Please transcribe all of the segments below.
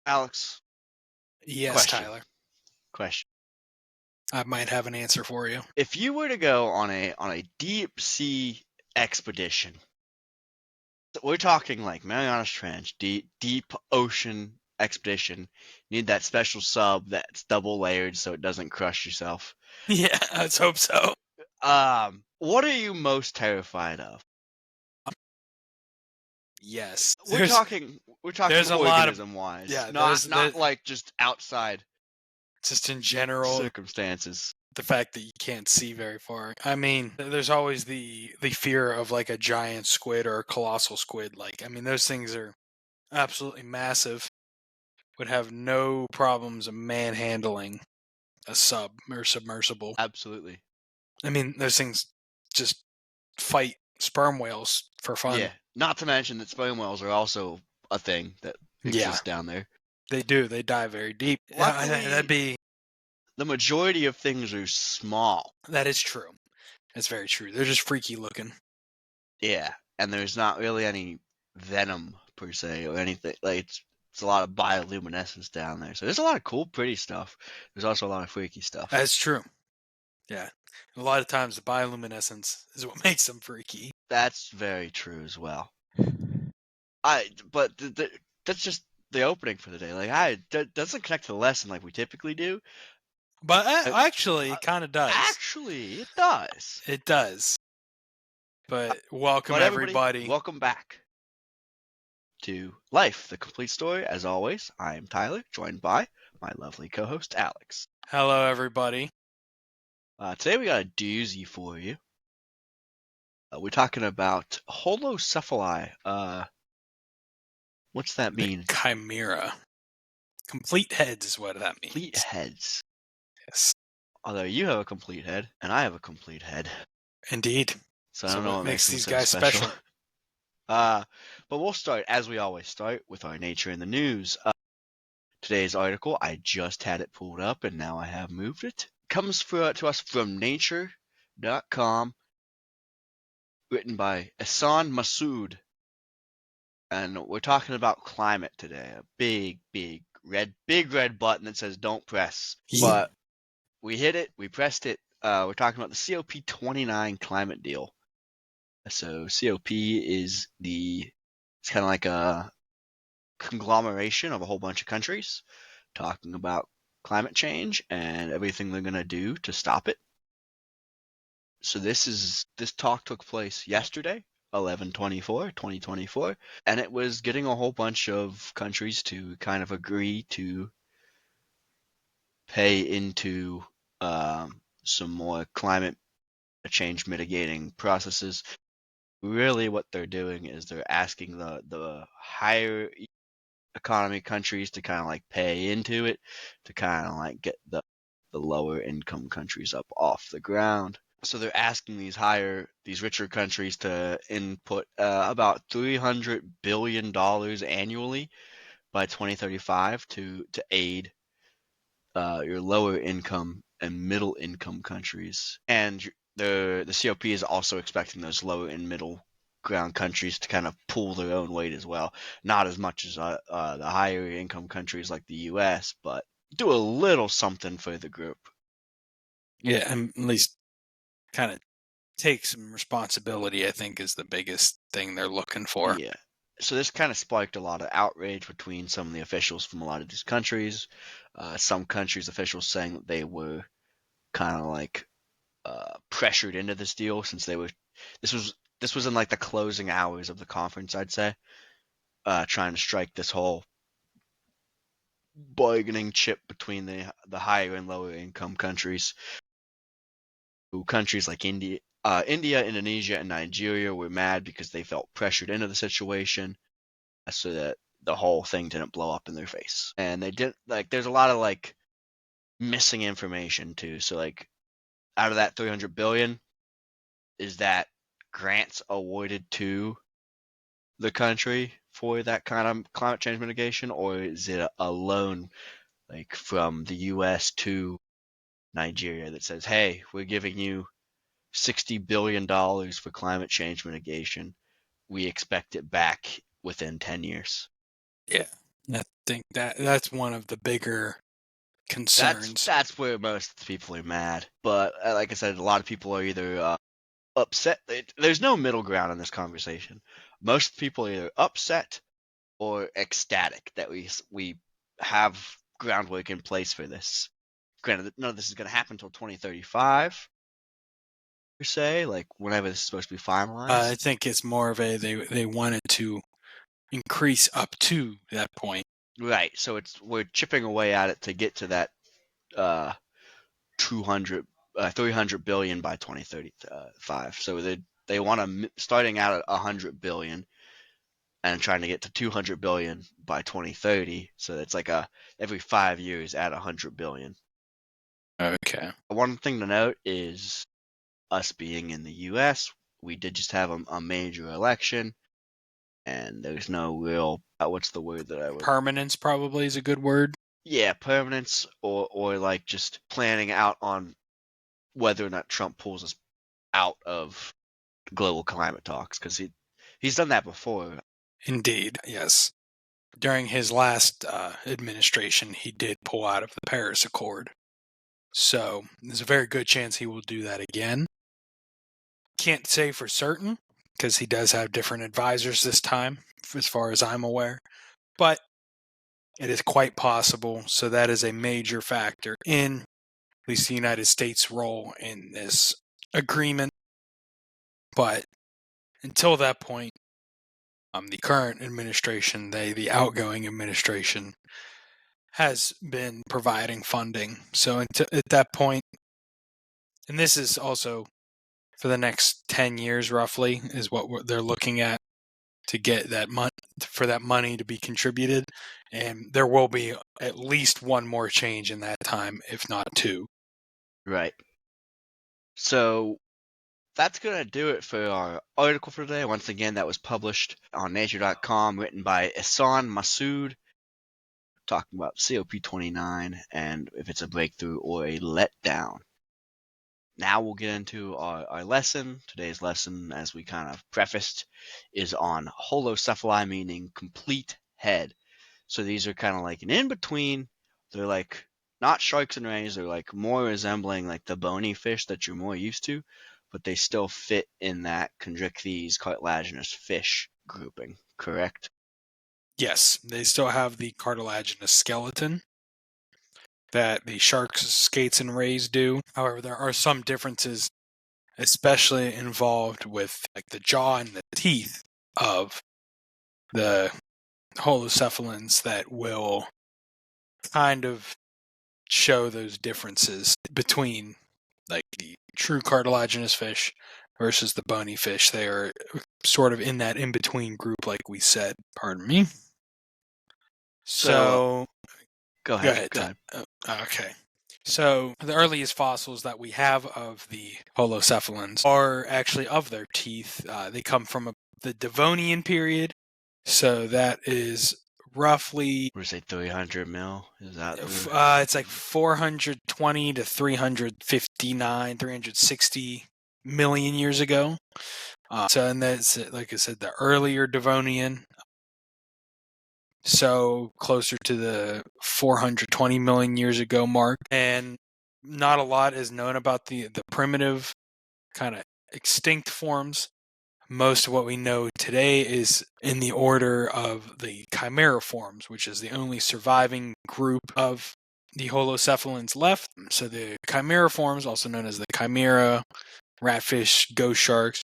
Alex, Yes, question. Tyler. Question. I might have an answer for you. If you were to go on a deep sea expedition, we're talking like Marianas Trench, deep ocean expedition. You need that special sub that's double layered so it doesn't crush yourself. Yeah, let's hope so. What are you most terrified of? Yes, We're talking there's a lot of organism wise, yeah. not like just outside Just in general circumstances. the fact that you can't see very far. I mean, there's always the fear of like a giant squid or a colossal squid. Like, I mean, those things are absolutely massive. Would have no problems manhandling a sub or submersible. Absolutely. I mean, those things just fight sperm whales for fun. Yeah. Not to mention that sperm whales are also a thing that Yeah, exists down there. they do. They dive very deep. Luckily, the majority of things are small. That is true. That's very true. They're just freaky looking. Yeah, and there's not really any venom per se or anything. Like it's a lot of bioluminescence down there. So there's a lot of cool, pretty stuff. There's also a lot of freaky stuff. That's true. Yeah. A lot of times the bioluminescence is what makes them freaky. That's very true as well. But that's just the opening for the day. Like that doesn't connect to the lesson like we typically do. But actually, it kind of does. Actually, it does. It does. But welcome, But everybody. welcome back to Life, the Complete Story. As always, I am Tyler, joined by my lovely co-host, Alex. Hello, everybody. Today we got a doozy for you. We're talking about holocephali. What's that mean? The chimera. Complete heads is what that means. Complete heads. Yes. Although you have a complete head, and I have a complete head. Indeed. So I don't know what makes these them guys so special. But we'll start, as we always start, with our nature in the news. Today's article, I just had it pulled up, and now I have moved it. Comes to us from nature.com, written by Ehsan Massoud. And we're talking about climate today. A big red button that says don't press. But we hit it, we pressed it. We're talking about the COP29 climate deal. So COP is it's kind of like a conglomeration of a whole bunch of countries talking about climate change and everything they're going to do to stop it. So this talk took place yesterday, 11/24/2024, and it was getting a whole bunch of countries to kind of agree to pay into some more climate change mitigating processes. Really what they're doing is they're asking the higher economy countries to kind of like pay into it to kind of like get the lower income countries up off the ground. So they're asking these richer countries to input about $300 billion annually by 2035 to aid your lower income and middle income countries. And the COP is also expecting those lower and middle ground countries to kind of pull their own weight as well. Not as much as the higher income countries like the US, but do a little something for the group. Yeah, and at least kind of take some responsibility, I think, is the biggest thing they're looking for. Yeah. So this kind of sparked a lot of outrage between some of the officials from a lot of these countries. Some countries' officials saying that they were kind of like pressured into this deal since this was in like the closing hours of the conference, I'd say, trying to strike this whole bargaining chip between the higher and lower income countries. Countries like India, Indonesia, and Nigeria were mad because they felt pressured into the situation, so that the whole thing didn't blow up in their face. And they didn't like. There's a lot of like missing information too. So like, out of that 300 billion, is that grants awarded to the country for that kind of climate change mitigation, or is it a loan like from the US to Nigeria that says, hey, we're giving you $60 billion for climate change mitigation. We expect it back within 10 years. Yeah. I think that's one of the bigger concerns. That's where most people are mad. But like I said, a lot of people are either upset. There's no middle ground in this conversation. Most people are either upset or ecstatic that we have groundwork in place for this. Granted, none of this is going to happen until 2035, per se, like whenever this is supposed to be I finalized. think it's more of a they wanted to increase up to that point. Right. So we're chipping away at it to get to that uh 200 300 billion by 2035. So they want to starting out at 100 billion and trying to get to 200 billion by 2030. So it's like a every 5 years at 100 billion. Okay. One thing to note is us being in the US, we did just have a major election and there's no real what's the word that I would Permanence probably is a good word. yeah, permanence or like just planning out on whether or not Trump pulls us out of global climate talks because he's done that before. Indeed, yes. During his last administration, he did pull out of the Paris Accord. So there's a very good chance he will do that again. Can't say for certain because he does have different advisors this time, as far as I'm aware. But it is quite possible. So that is a major factor in at least the United States' role in this agreement. But until that point, the current administration, the outgoing administration, has been providing funding. So at that point, and this is also for the next 10 years roughly, is what they're looking at to get that for that money to be contributed. And there will be at least one more change in that time, if not two. Right. So that's going to do it for our article for today. Once again, that was published on nature.com, written by Ihsan Massoud, talking about COP29 and if it's a breakthrough or a letdown. Now we'll get into our lesson. Today's lesson, as we kind of prefaced, is on holocephali, meaning complete head. So these are kind of like an in-between. They're like not sharks and rays. They're like more resembling like the bony fish that you're more used to, but they still fit in that chondrichthyes cartilaginous fish grouping, correct? Yes, they still have the cartilaginous skeleton that the sharks, skates, and rays do. However, there are some differences, especially involved with like the jaw and the teeth of the holocephalans that will kind of show those differences between like the true cartilaginous fish versus the bony fish. They are sort of in that in between group, like we said. Pardon me. So So, go go ahead, ahead. go ahead. Okay. So, the earliest fossils that we have of the holocephalans are actually of their teeth. They come from the Devonian period. So, that is roughly Would you say 300 mil? Is that the it's like 420 to 359, 360 million years ago. So, and that's, like I said, the earlier Devonian. So, closer to the 420 million years ago mark. And not a lot is known about the primitive kind of extinct forms. Most of what we know today is in the order of the chimera forms, which is the only surviving group of the holocephalans left. So the chimera forms, also known as the chimera, ratfish, ghost sharks,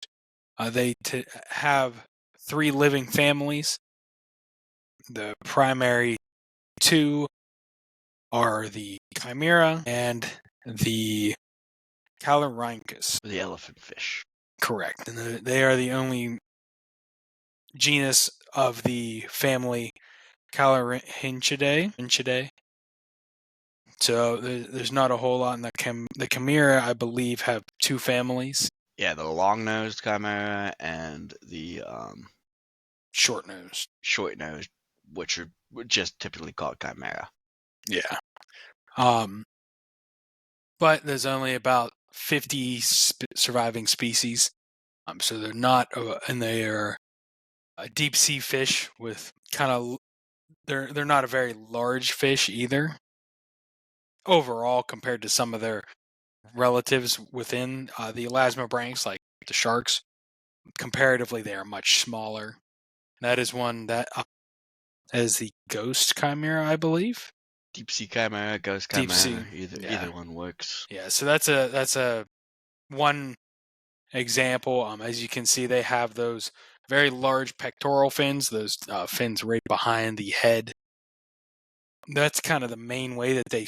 they have three living families. The primary two are the chimera and the calorhynchus. the elephant fish? Correct. And they are the only genus of the family Calorhynchidae. So there's not a whole lot in the chimera. I believe have two families. Yeah, the long-nosed chimera and the Short nosed. short-nosed, which are just typically called chimera. Yeah. But there's only about 50 surviving species. So they're not, and they are a deep sea fish with kind of they're not a very large fish either. Overall, compared to some of their relatives within the elasmobranchs, like the sharks, comparatively they are much smaller. That is one that is the ghost chimera, I believe. Deep sea chimera, ghost Deep sea, chimera, either yeah, one works. yeah. So that's a one example. As you can see, they have those very large pectoral fins, those fins right behind the head. That's kind of the main way that they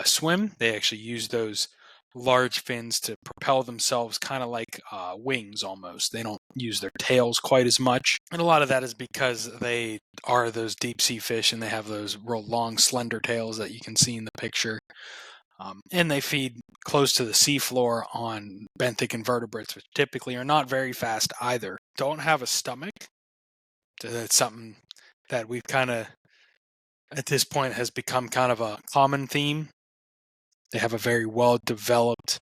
swim. They actually use those large fins to propel themselves, kind of like wings almost. They don't use their tails quite as much. And a lot of that is because they are those deep sea fish and they have those real long, slender tails that you can see in the picture. And they feed close to the seafloor on benthic invertebrates, which typically are not very fast either. Don't have a stomach. That's something that we've kind of, at this point, has become kind of a common theme. They have a very well developed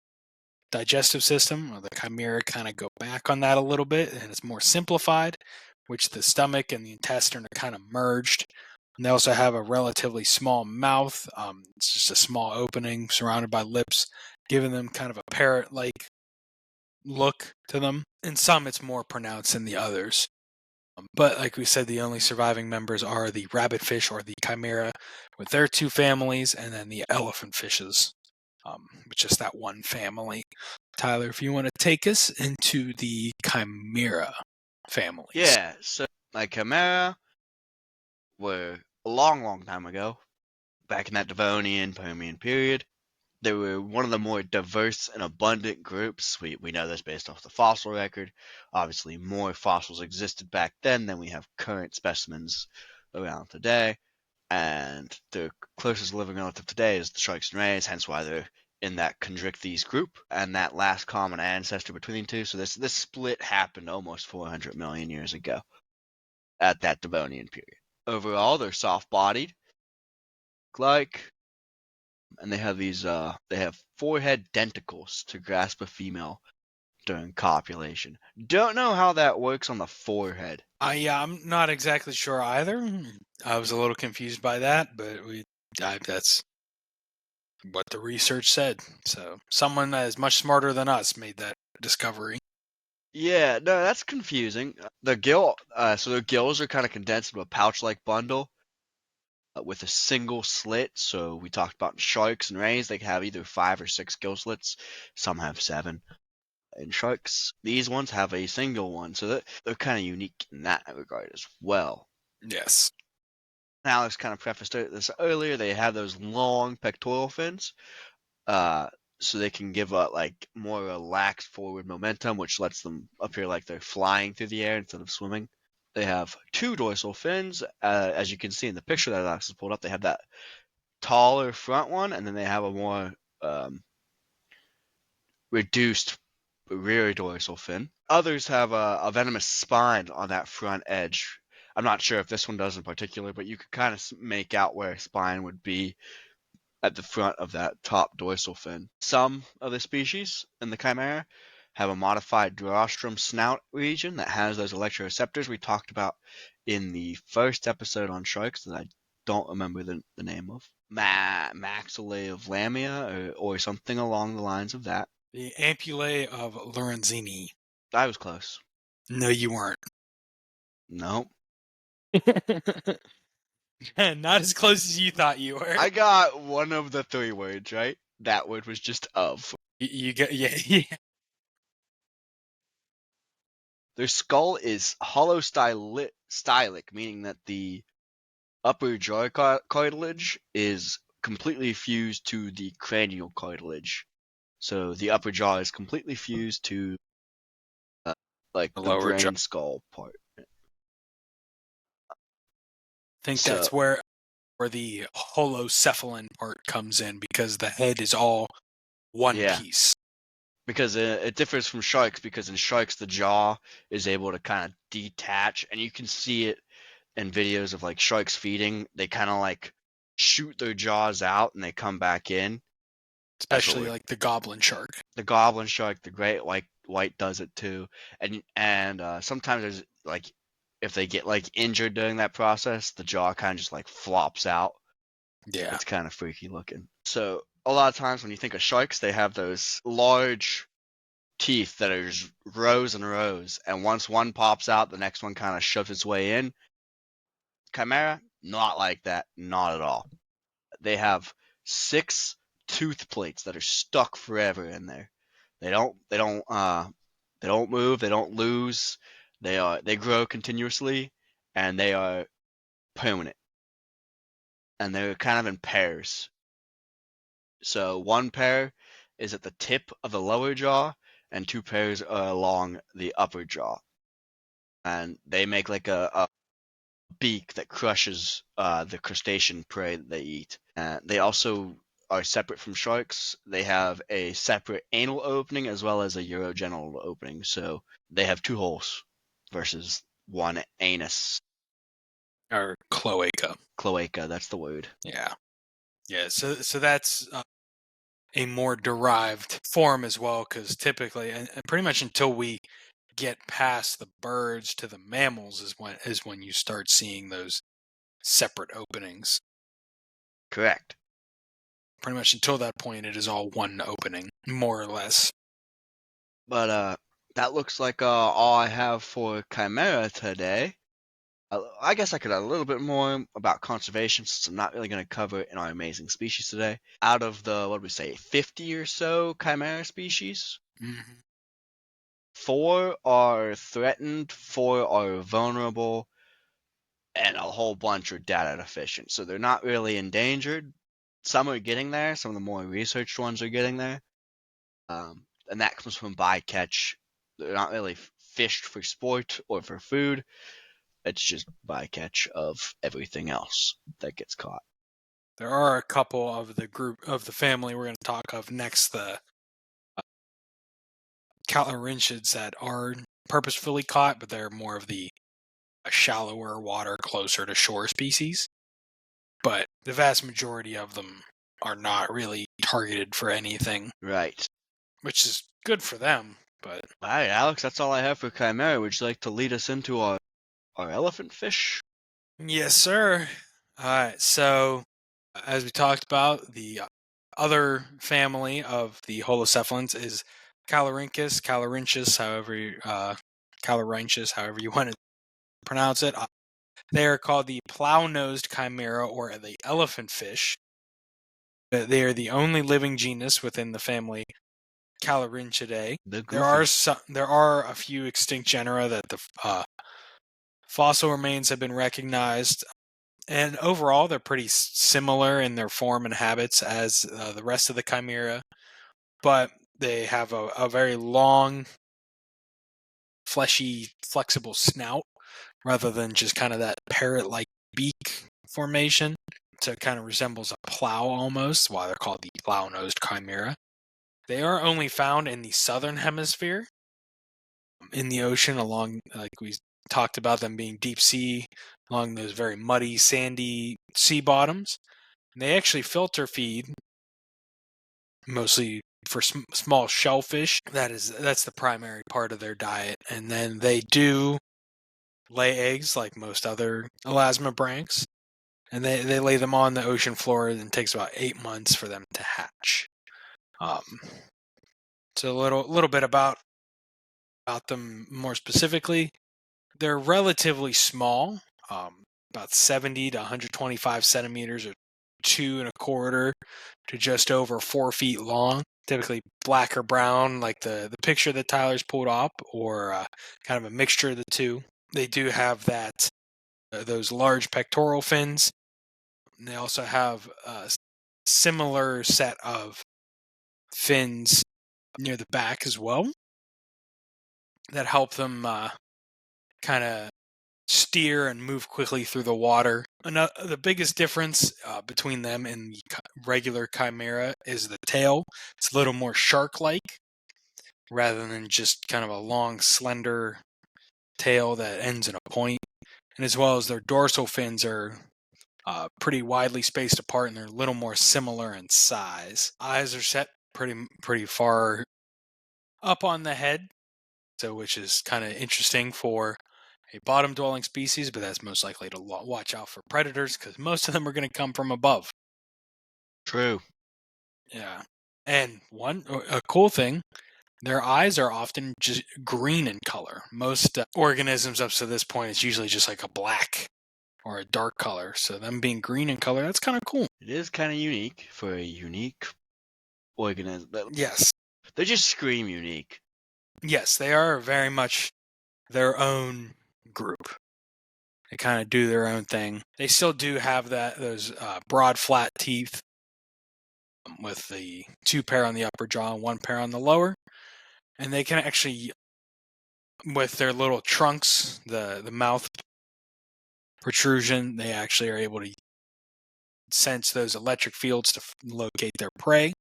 digestive system. Or the chimera kind of go back on that a little bit, and it's more simplified, which the stomach and the intestine are kind of merged. And they also have a relatively small mouth. It's just a small opening surrounded by lips, giving them kind of a parrot-like look to them. In some, it's more pronounced than the others. But like we said, the only surviving members are the rabbitfish or the chimera with their two families, and then the elephant fishes, with just that one family. Tyler, if you want to take us into the chimera families. Yeah, so like chimera were a long, long time ago, back in that Devonian, Permian period. They were one of the more diverse and abundant groups. We know this based off the fossil record. Obviously, more fossils existed back then than we have current specimens around today. And the closest living relative today is the sharks and rays, hence why they're in that Chondrichthyes group and that last common ancestor between the two. So this split happened almost 400 million years ago at that Devonian period. Overall, they're soft-bodied, like, and they have forehead denticles to grasp a female during copulation. Don't know how that works on the forehead. Yeah, I'm not exactly sure either. I was a little confused by that, but that's what the research said. So someone that is much smarter than us made that discovery. Yeah, no, that's confusing. So their gills are kind of condensed into a pouch-like bundle with a single slit. So we talked about sharks and rays, they have either 5 or 6 gill slits. Some have 7. In sharks, these ones have a single one, so they're kind of unique in that regard as well. Yes. Alex kind of prefaced this earlier. They have those long pectoral fins, uh, so they can give a like more relaxed forward momentum, which lets them appear like they're flying through the air instead of swimming. They have 2 dorsal fins, as you can see in the picture that Alex has pulled up. They have that taller front one, and then they have a more reduced rear dorsal fin. Others have a venomous spine on that front edge. I'm not sure if this one does in particular, but you could kind of make out where a spine would be at the front of that top dorsal fin. Some of the species in the chimera have a modified rostrum snout region that has those electroreceptors we talked about in the first episode on sharks that I don't remember the name of. Maxillae of Lamia or something along the lines of that. The ampullae of Lorenzini. I was close. No, you weren't. No. Not as close as you thought you were. I got one of the 3 words, right? That word was just of. You get yeah. Their skull is hollow stylic, meaning that the upper jaw cartilage is completely fused to the cranial cartilage. So the upper jaw is completely fused to like The the lower jaw. brain skull part. I think So that's where the holocephalin part comes in because the head is all one yeah, piece. because it differs from sharks because in sharks the jaw is able to kind of detach, and you can see it in videos of like sharks feeding. They kind of like shoot their jaws out and they come back in. That's what Especially like the goblin shark. the goblin shark, the great white does it too, and sometimes there's like if they get like injured during that process, the jaw kind of just like flops out. Yeah. It's kind of freaky looking. So a lot of times when you think of sharks, they have those large teeth that are just rows and rows, and once one pops out, the next one kind of shoves its way in. Chimera, not like that, not at all. They have 6 tooth plates that are stuck forever in there. They don't move, they don't lose. They grow continuously, and they are permanent. And they're kind of in pairs. So one pair is at the tip of the lower jaw, and 2 pairs are along the upper jaw. And they make like a beak that crushes the crustacean prey that they eat. They also are separate from sharks. They have a separate anal opening as well as a urogenital opening. So they have 2 holes versus one anus. Or cloaca. Cloaca, that's the word. Yeah. Yeah. So that's a more derived form as well, because typically, and pretty much until we get past the birds to the mammals, is when you start seeing those separate openings. Correct. Pretty much until that point, it is all one opening, more or less. But that looks like all I have for Chimera today. I guess I could add a little bit more about conservation since I'm not really going to cover it in our amazing species today. Out of the, what do we say, 50 or so Chimera species, Mm-hmm. 4 are threatened, 4 are vulnerable, and a whole bunch are data deficient. So they're not really endangered. Some are getting there, some of the more researched ones are getting there. And that comes from bycatch. They're not really fished for sport or for food. It's just bycatch of everything else that gets caught. There are a couple of the group of the family we're going to talk of next, the calorhynchids, that are purposefully caught, but they're more of the shallower water, closer to shore species. But the vast majority of them are not really targeted for anything, Right. which is good for them. But All right, Alex, that's all I have for Chimera. Would you like to lead us into our elephant fish? yes, sir. All right. So, as we talked about, the other family of the holocephalans is Calorhynchus, however you want to pronounce it. They are called the plow-nosed chimera, or the elephant fish. They are the only living genus within the family Calorhynchidae. The There goofy. are there are a few extinct genera that the fossil remains have been recognized, and overall they're pretty similar in their form and habits as the rest of the chimera, but they have a very long, fleshy, flexible snout rather than just kind of that parrot-like beak formation. So it kind of resembles a plow almost, why they're called the plow-nosed chimera. They are only found in the southern hemisphere, in the ocean, along, like we talked about them being deep sea, along those very muddy, sandy sea bottoms. And they actually filter feed mostly for small shellfish. That's the primary part of their diet, and then they do lay eggs like most other elasmobranchs, and they lay them on the ocean floor, and it takes about 8 months for them to hatch. Um, so a little bit about them more specifically. They're relatively small, about 70 to 125 centimeters, or 2.25 to just over 4 feet long. Typically black or brown, like the picture that Tyler's pulled up, or kind of a mixture of the two. They do have those large pectoral fins. And they also have a similar set of fins near the back as well that help them kind of steer and move quickly through the water. The biggest difference between them and the regular chimera is the tail. It's a little more shark-like rather than just kind of a long, slender tail that ends in a point. And as well as their dorsal fins are pretty widely spaced apart, and they're a little more similar in size. Eyes are set pretty far up on the head, so which is kind of interesting for a bottom-dwelling species, but that's most likely to watch out for predators because most of them are going to come from above. True. Yeah. And a cool thing, their eyes are often just green in color. Most organisms up to this point, it's usually just like a black or a dark color. So them being green in color, that's kind of cool. It is kind of unique for a unique organism. Yes. They just scream unique. Yes, they are very much their own group. They kind of do their own thing. They still do have those broad, flat teeth with the 2 pair on the upper jaw and 1 pair on the lower. And they can actually, with their little trunks, the mouth protrusion, they actually are able to sense those electric fields to locate their prey.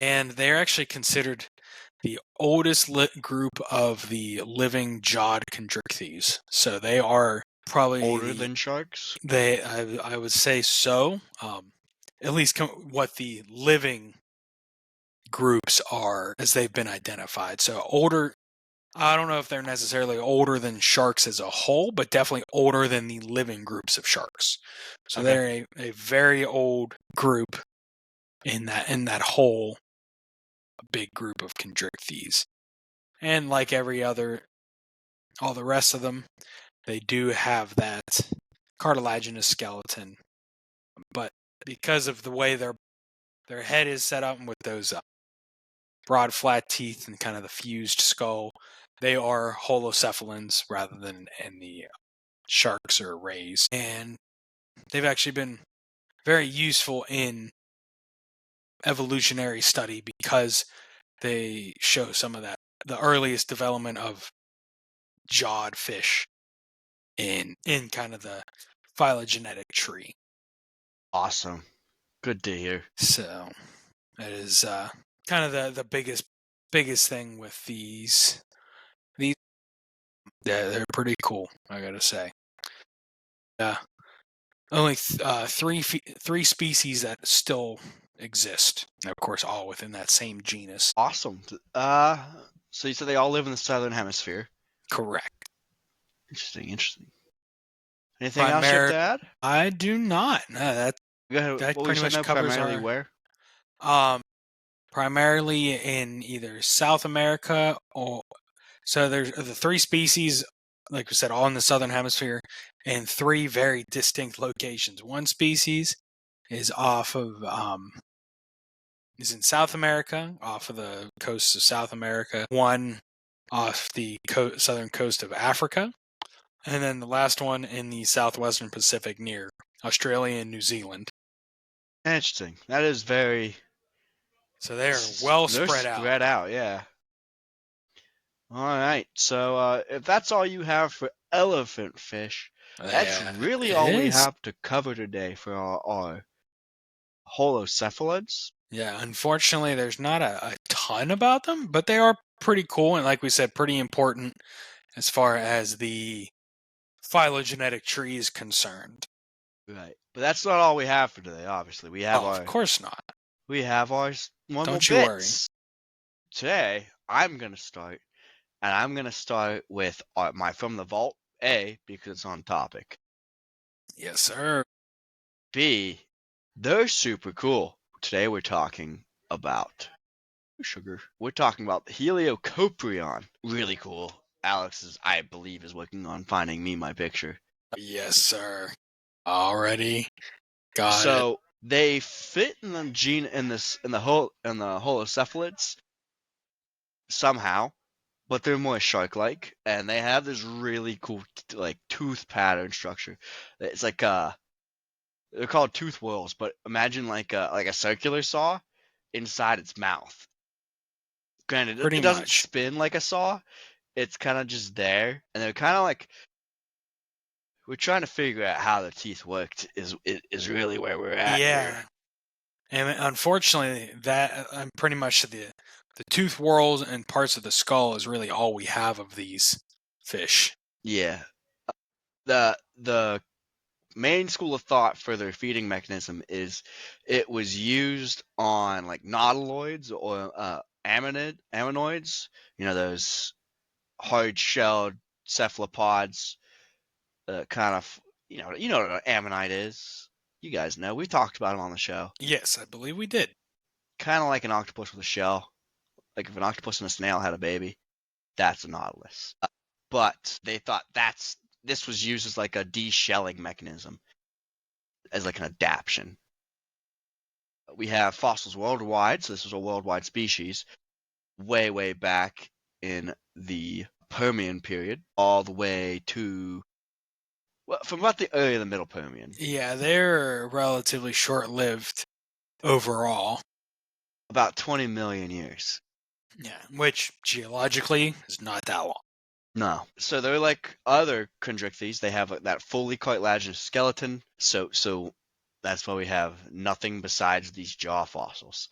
And they're actually considered the oldest group of the living jawed chondrichthyes. So they are probably Older than sharks? I would say so. At least what the living groups are as they've been identified. So older, I don't know if they're necessarily older than sharks as a whole, but definitely older than the living groups of sharks. So Okay. they're a very old group in that whole big group of chondrichthyes. And like all the rest of them, they do have that cartilaginous skeleton. But because of the way their head is set up with those broad flat teeth and kind of the fused skull, they are holocephalans rather than in the sharks or rays. And they've actually been very useful in evolutionary study because they show some of the earliest development of jawed fish in kind of the phylogenetic tree. Awesome. Good to hear. So that is kind of the biggest thing with these. They're pretty cool, I gotta say. Yeah, only three species that still exist. Of course, all within that same genus. Awesome. So you said they all live in the southern hemisphere. Correct. Interesting. Anything else you have Primary. to add? I do not. No, Go ahead. that What we pretty said much no, covers primarily our. where? Um, primarily in either South America or so there's the 3 species, like we said, all in the southern hemisphere, and 3 very distinct locations. One species is off of is in South America, off of the coasts of South America. One off the southern coast of Africa, and then the last one in the southwestern Pacific near Australia and New Zealand. Interesting. That is very. So they are well They're spread out. spread out. Yeah. All right. So if that's all you have for elephant fish, that's Yeah, really it all we is. have to cover today for our holocephalids. Yeah, unfortunately, there's not a ton about them, but they are pretty cool and, like we said, pretty important as far as the phylogenetic tree is concerned. Right. But that's not all we have for today. Obviously, Oh, of course not. we have our normal Don't you worry. bits. Today, I'm gonna start, and I'm gonna start with my from the vault A because it's on topic. Yes, sir. B, they're super cool. Today we're talking about sugar. We're talking about the Heliocoprion. Really cool. Alex is, I believe, is working on finding me my picture. Yes, sir. Already got it. So they fit in the gene in the holocephalids somehow, but they're more shark-like, and they have this really cool like tooth pattern structure. It's like they're called tooth whorls, but imagine like a circular saw inside its mouth. Granted, Pretty it doesn't much. spin like a saw. It's kind of just there, and they're kind of like we're trying to figure out how the teeth worked. Is really where we're at here. Yeah. And unfortunately, that pretty much the tooth whorls and parts of the skull is really all we have of these fish. Yeah. The main school of thought for their feeding mechanism is it was used on like nautiloids or ammonoids. You know those hard-shelled cephalopods, kind of, you know what an ammonite is. You guys know. We talked about them on the show. Yes, I believe we did. Kind of like an octopus with a shell. Like if an octopus and a snail had a baby, that's a nautilus. But they thought this was used as like a de-shelling mechanism, as like an adaptation. We have fossils worldwide, so this was a worldwide species, way, way back in the Permian period, all the way to, well, from about the early to the middle Permian. Yeah, they're relatively short-lived overall. About 20 million years. Yeah, which geologically is not that long. No. So they're like other chondrichthyes. They have that fully cartilaginous skeleton. So that's why we have nothing besides these jaw fossils.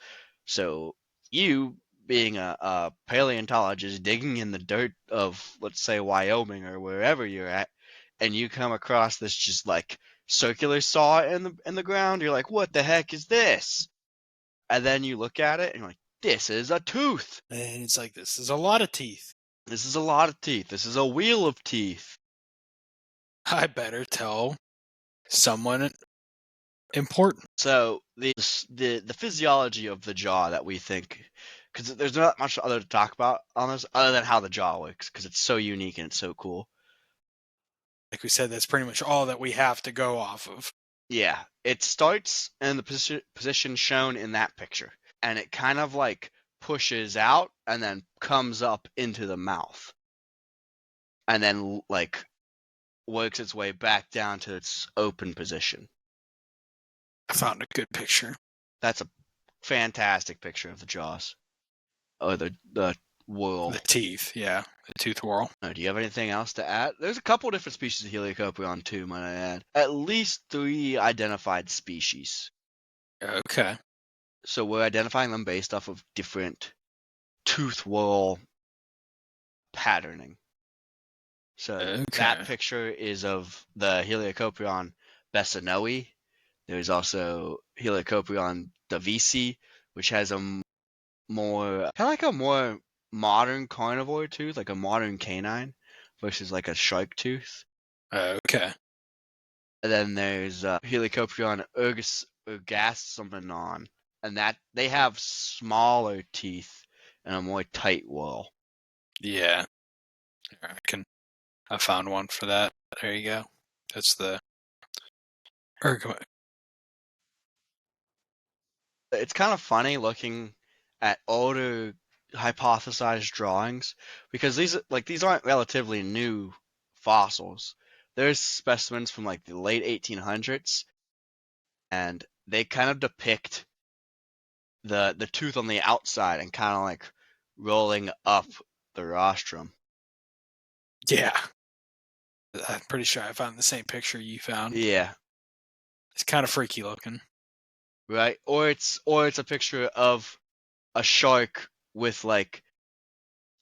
So you, being a paleontologist digging in the dirt of, let's say, Wyoming or wherever you're at, and you come across this just like circular saw in the ground, you're like, what the heck is this? And then you look at it and you're like, this is a tooth. And it's like, this is a lot of teeth. This is a lot of teeth. This is a wheel of teeth. I better tell someone important. So the physiology of the jaw that we think, because there's not much other to talk about on this other than how the jaw works, because it's so unique and it's so cool. Like we said, that's pretty much all that we have to go off of. Yeah, it starts in the position shown in that picture, and it kind of like pushes out and then comes up into the mouth, and then like works its way back down to its open position. I found a good picture. That's a fantastic picture of the jaws. Or the whorl. The teeth, yeah. The tooth whorl. Do you have anything else to add? There's a couple different species of Helicoprion too, might I add. At least 3 identified species. Okay. So we're identifying them based off of different tooth whorl patterning. So that Okay. picture is of the Helicoprion bessonoi. There's also Helicoprion davisi, which has a more kind of like a more modern carnivore tooth, like a modern canine, versus like a shark tooth. Okay. And then there's Helicoprion ergastomenon, and that they have smaller teeth and a more tight whorl. Yeah. I found one for that. There you go. That's the ergonomic. It's kind of funny looking at older hypothesized drawings because these aren't relatively new fossils. There's specimens from like the late 1800s, and they kind of depict the tooth on the outside and kind of like rolling up the rostrum. Yeah. I'm pretty sure I found the same picture you found. Yeah, It's kind of freaky looking. right. Or it's a picture of a shark with like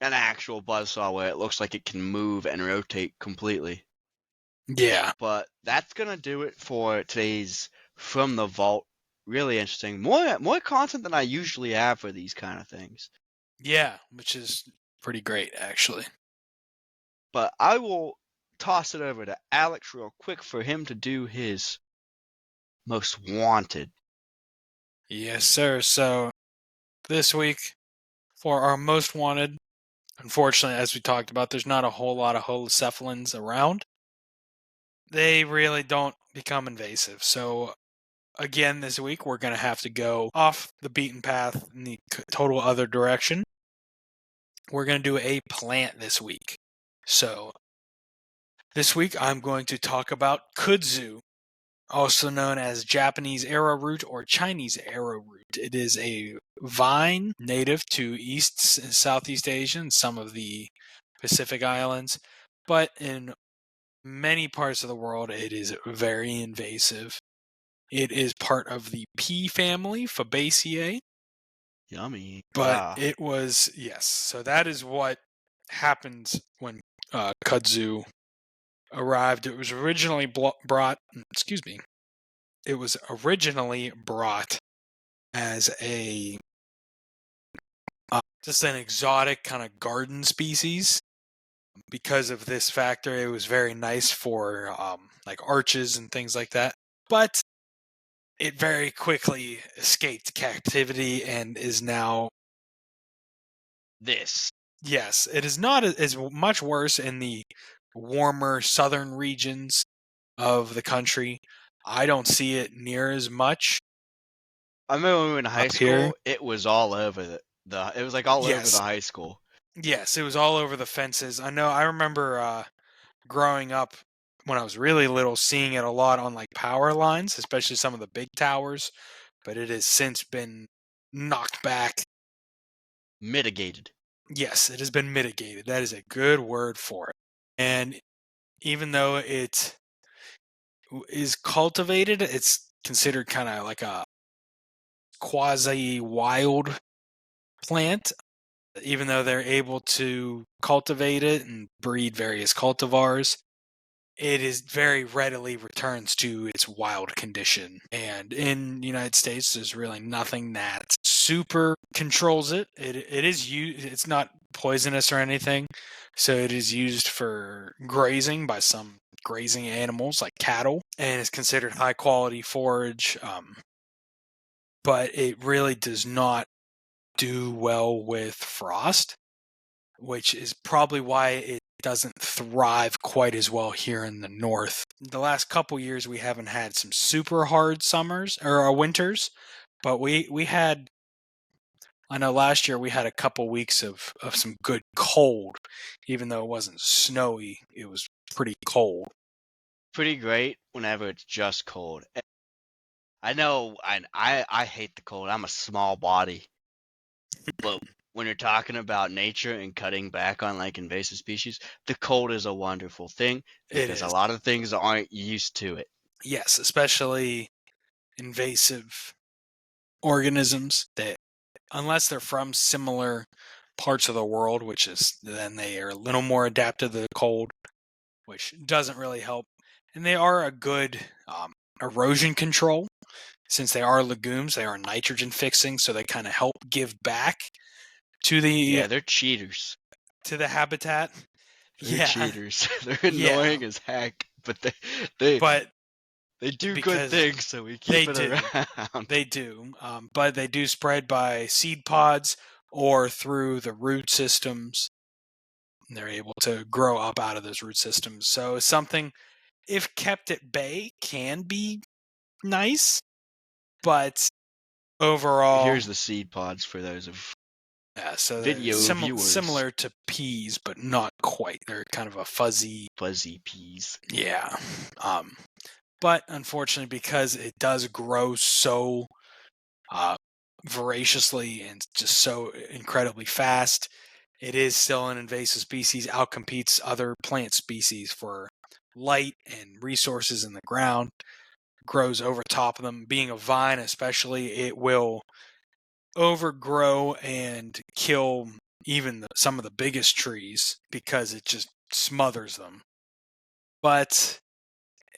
an actual buzzsaw where it looks like it can move and rotate completely. Yeah. But that's gonna do it for today's From the Vault. Really interesting. More content than I usually have for these kind of things. Yeah, which is pretty great, actually. But I will toss it over to Alex real quick for him to do his most wanted. Yes, sir. So this week, for our most wanted, unfortunately, as we talked about, there's not a whole lot of holocephalans around. They really don't become invasive. So again, this week, we're going to have to go off the beaten path in the total other direction. We're going to do a plant this week. So this week, I'm going to talk about kudzu, also known as Japanese arrowroot or Chinese arrowroot. It is a vine native to East and Southeast Asia and some of the Pacific Islands, but in many parts of the world, it is very invasive. It is part of the pea family, Fabaceae, Yummy. but Ah. it was, yes. So that is what happened when kudzu arrived. It was originally brought, excuse me, it was originally brought as a just an exotic kind of garden species, Because of this factor, it was very nice for like arches and things like that. But it very quickly escaped captivity and is now, This. yes, it is not as much worse in the warmer southern regions of the country. I don't see it near as much I remember when we were in high up here. school, it was all over it was like all over the Yes, high school. yes, it was all over the fences. I remember growing up when I was really little, seeing it a lot on like power lines, especially some of the big towers. But it has since been knocked back. Mitigated. Yes, it has been mitigated. That is a good word for it. And even though it is cultivated, it's considered kind of like a quasi wild plant, even though they're able to cultivate it and breed various cultivars. It is very readily returns to its wild condition. And in the United States, there's really nothing that super controls it. It is used, it's not poisonous or anything. So it is used for grazing by some grazing animals like cattle and is considered high quality forage. But it really does not do well with frost, which is probably why it doesn't thrive quite as well here in the north. The last couple years we haven't had some super hard summers or winters, but we had, I know last year we had a couple weeks of some good cold, even though it wasn't snowy, it was pretty cold. Pretty great whenever it's just cold. I know I hate the cold. I'm a small body. But when you're talking about nature and cutting back on like invasive species, the cold is a wonderful thing It because a is. lot of things aren't used to it. Yes, especially invasive organisms that, unless they're from similar parts of the world, which is then they are a little more adapted to the cold, which doesn't really help. And they are a good erosion control. Since they are legumes, they are nitrogen fixing, so they kind of help give back to the Yeah, they're cheaters. habitat. They're Yeah, cheaters. They're yeah, annoying as heck, but they but they do good because things, so we they keep it do, around. they do, but they do spread by seed pods or through the root systems. They're able to grow up out of those root systems. So something, if kept at bay, can be nice, but overall, Here's the seed pods for those of yeah. So they're video viewers. similar to peas, but not quite. They're kind of a fuzzy, Fuzzy peas. yeah. Um, but unfortunately, because it does grow so uh, voraciously and just so incredibly fast, it is still an invasive species. Outcompetes other plant species for light and resources in the ground. Grows over top of them. Being a vine, especially, it will overgrow and kill even some of the biggest trees because it just smothers them. But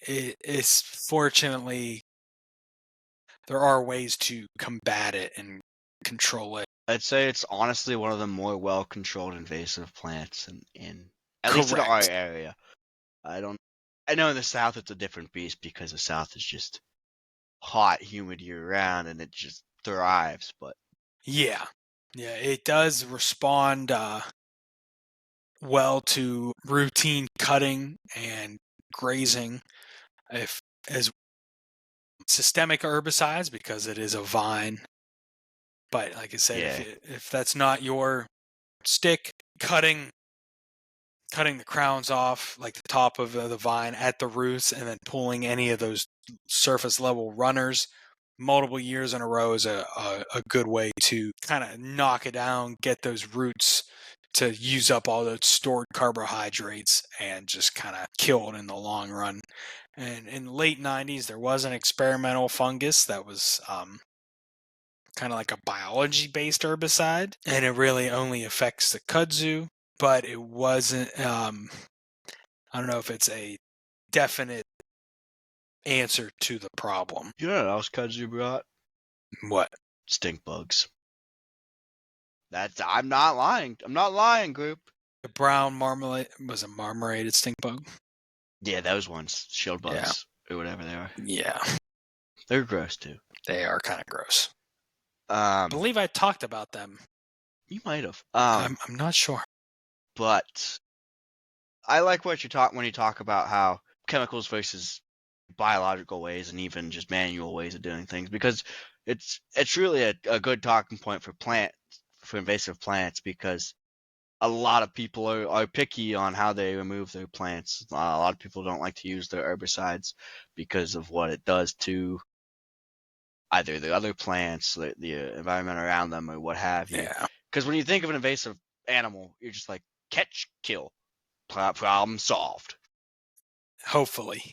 it is, fortunately, there are ways to combat it and control it. I'd say it's honestly one of the more well-controlled invasive plants in at least in our Correct. area. I don't I know in the South it's a different beast because the South is just hot, humid year round and it just thrives, but Yeah. Yeah, it does respond well to routine cutting and grazing, if as systemic herbicides, because it is a vine. But like I said, yeah. if that's not your stick, cutting the crowns off, like the top of the vine at the roots, and then pulling any of those surface level runners multiple years in a row is a good way to kind of knock it down, get those roots to use up all those stored carbohydrates and just kind of kill it in the long run. And in the late 90s, there was an experimental fungus that was kind of like a biology based herbicide, and it really only affects the kudzu, but it wasn't, I don't know if it's a definite answer to the problem. You know what else kudzu brought? What? Stink bugs. That's I'm not lying. I'm not lying, group. The brown marmalade was a marmorated stink bug. Yeah, those ones, shield Yeah, bugs or whatever they are. yeah, They're gross too. they are kind of gross. I Um, believe I talked about them. you might have. I'm not sure. But I like what you talk when you talk about how chemicals versus biological ways and even just manual ways of doing things, because it's really a good talking point for invasive plants, because a lot of people are picky on how they remove their plants. A lot of people don't like to use their herbicides because of what it does to either the other plants, the environment around them, or what have you. Yeah, Because when you think of an invasive animal, you're just like catch, kill, problem solved hopefully.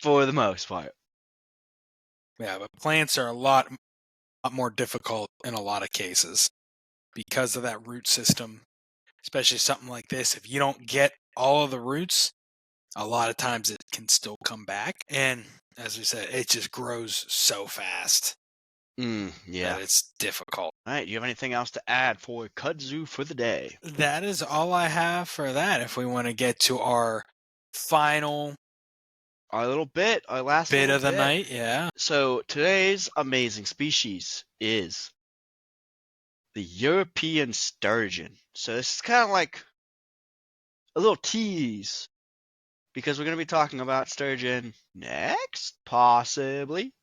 for the most part. Yeah, but plants are a lot more difficult in a lot of cases because of that root system, especially something like this. If you don't get all of the roots, a lot of times it can still come back. And as we said, it just grows so fast that Yeah. it's difficult. All right. Do you have anything else to add for kudzu for the day? That is all I have for that. If we want to get to our final Our last bit little of the bit. night, yeah. So today's amazing species is the European sturgeon. So this is kind of like a little tease, because we're going to be talking about sturgeon next, possibly.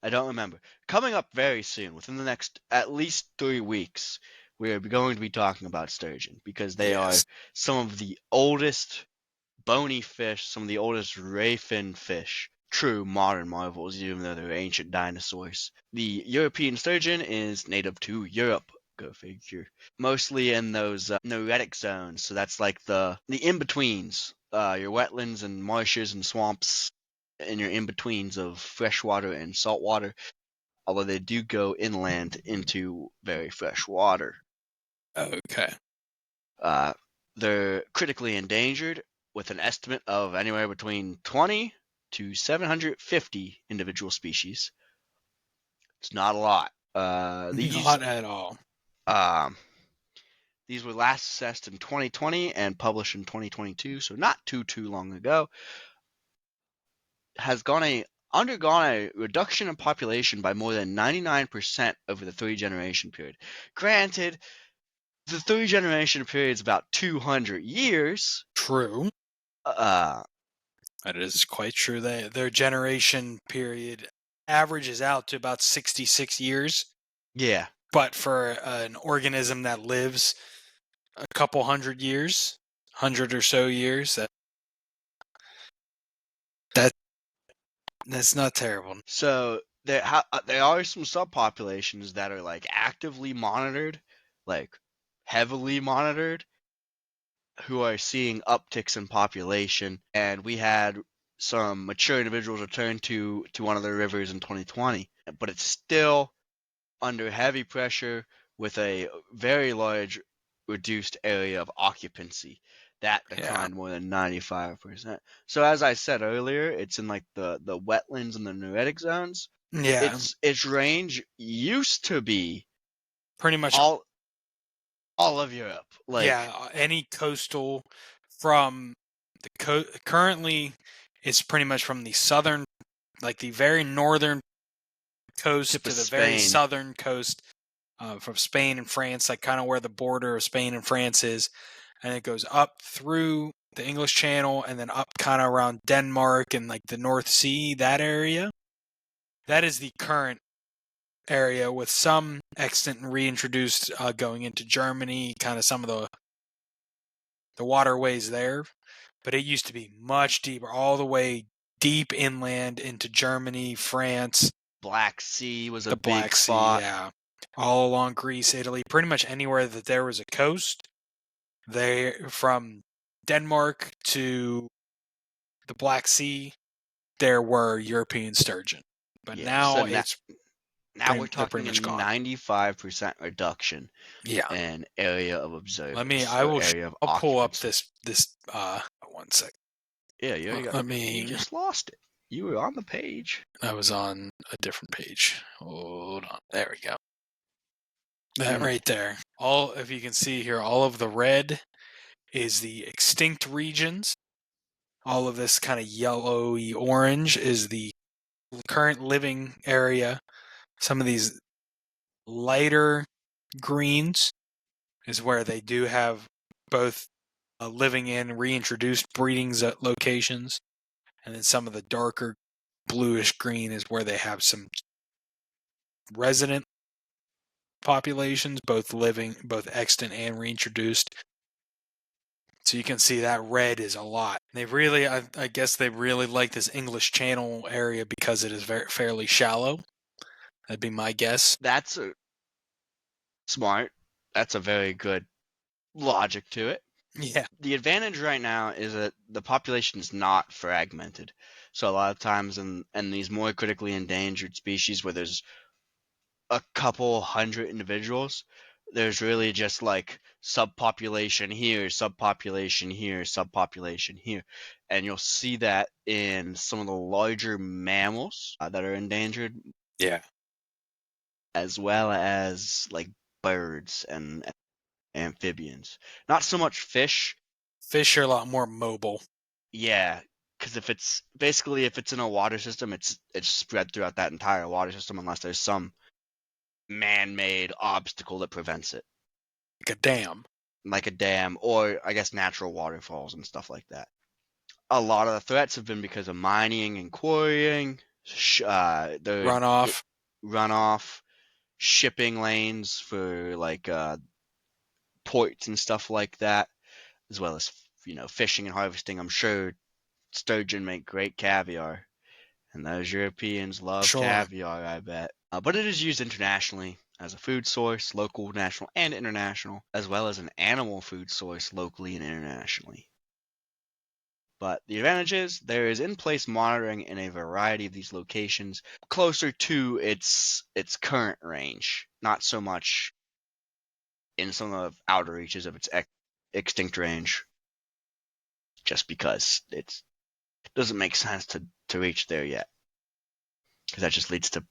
I don't remember. Coming up very soon, within the next at least 3 weeks, we're going to be talking about sturgeon, because they are Yes. some of the oldest bony fish, some of the oldest ray fin fish, true modern marvels, even though they're ancient dinosaurs. The European sturgeon is native to Europe. Go figure. Mostly in those noretic zones, so that's like the in-betweens, your wetlands and marshes and swamps, and your in-betweens of freshwater and saltwater, although they do go inland into very fresh water. Okay. Uh, they're critically endangered, with an estimate of anywhere between 20 to 750 individual species. It's not a lot. Not at all. Um, these were last assessed in 2020 and published in 2022, so not too long ago. Has undergone a reduction in population by more than 99% over the 3 generation period. Granted, the 3 generation period is about 200 years. True. Uh, That is quite true. Their generation period averages out to about 66 years. yeah. But for an organism that lives a couple hundred years, 100 or so years, that that's not terrible. So there are some subpopulations that are like actively monitored, like heavily monitored, who are seeing upticks in population. And we had some mature individuals return to one of their rivers in 2020, but it's still under heavy pressure, with a very large reduced area of occupancy that Yeah. declined more than 95%. So as I said earlier, it's in like the wetlands and the noretic zones. Yeah. Its range used to be Pretty much, all all of Europe. Like, yeah. Any coastal from currently, it's pretty much from the southern, like the very northern coast tip of to the very Spain, southern coast, from Spain and France, like kind of where the border of Spain and France is, and it goes up through the English Channel and then up kind of around Denmark and like the North Sea, that area. That is the current area, with some extant and reintroduced going into Germany, kind of some of the waterways there. But it used to be much deeper, all the way deep inland into Germany, France, Black Sea was a the big Black Sea, spot. yeah, all along Greece, Italy, pretty much anywhere that there was a coast. They from Denmark to the Black Sea, there were European sturgeon, but Yeah, so now now we're they're talking pretty a much gone. 95% reduction Yeah, in area of observance, I or will. area of I'll pull up occupancy. this. One sec. Yeah, you already got. Let You me. just lost it. You were on the page. I was on a different page. Hold on. There we go. That Mm. right there. All, if you can see here, all of the red is the extinct regions. All of this kind of yellowy orange is the current living area. Some of these lighter greens is where they do have both living in reintroduced breeding locations, and then some of the darker bluish green is where they have some resident populations, both living, both extant and reintroduced. So you can see that red is a lot. They really, I guess they really like this English Channel area because it is fairly shallow. That'd be my guess. That's a smart. That's a very good logic to it. Yeah. The advantage right now is that the population is not fragmented. So a lot of times in these more critically endangered species where there's a couple hundred individuals, there's really just like subpopulation here, subpopulation here, subpopulation here. And you'll see that in some of the larger mammals that are endangered, Yeah. as well as like birds and amphibians. Not so much fish. Fish are a lot more mobile. Yeah, because if it's in a water system, it's spread throughout that entire water system unless there's some man-made obstacle that prevents it, Like a dam. like a dam or I guess natural waterfalls and stuff like that. A lot of the threats have been because of mining and quarrying, the Runoff. runoff, shipping lanes for like ports and stuff like that, as well as fishing and harvesting. I'm sure sturgeon make great caviar, and those Europeans love Sure. caviar, I bet. But it is used internationally as a food source, local, national, and international, as well as an animal food source locally and internationally. But the advantage is there is in-place monitoring in a variety of these locations closer to its current range, not so much in some of the outer reaches of its extinct range, just because it doesn't make sense to reach there yet, because that just leads to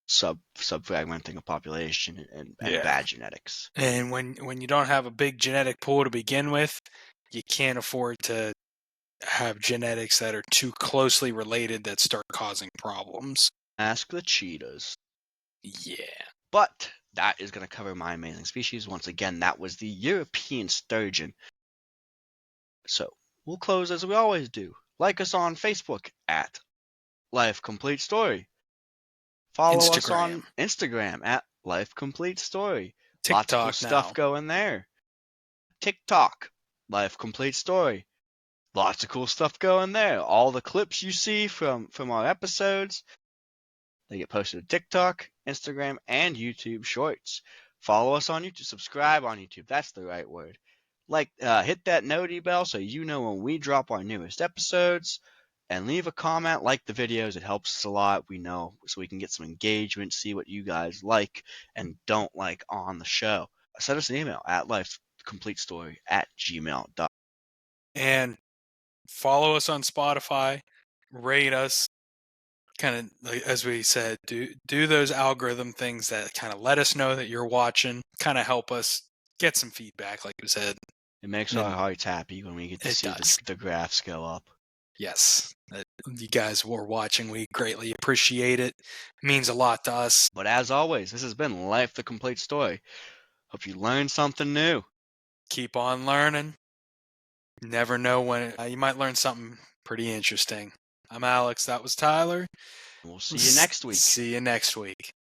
subfragmenting a population and Yeah. bad genetics. And when you don't have a big genetic pool to begin with, you can't afford to have genetics that are too closely related that start causing problems. Ask the cheetahs. Yeah. But that is going to cover my amazing species. Once again, that was the European sturgeon. So we'll close as we always do. Like us on Facebook at Life Complete Story. Follow us Instagram. on Instagram at Life Complete Story. Lots of cool TikTok stuff now. going there. TikTok, Life Complete Story. Lots of cool stuff going there. All the clips you see from our episodes, they get posted to TikTok, Instagram, and YouTube Shorts. Follow us on YouTube. Subscribe on YouTube. That's the right word. Hit that noti bell so you know when we drop our newest episodes. And leave a comment, like the videos. It helps us a lot. We know, so we can get some engagement, see what you guys like and don't like on the show. Send us an email at lifecompletestory@gmail.com. And follow us on Spotify. Rate us. Kind of like, as we said, do those algorithm things that kind of let us know that you're watching. Kind of help us get some feedback, like we said. It makes our And hearts happy when we get to it see does. the graphs go up. Yes. You guys were watching. We greatly appreciate it. It means a lot to us. But as always, this has been Life the Complete Story. Hope you learned something new. Keep on learning. Never know when you might learn something pretty interesting. I'm Alex. That was Tyler. We'll see you next week. See you next week.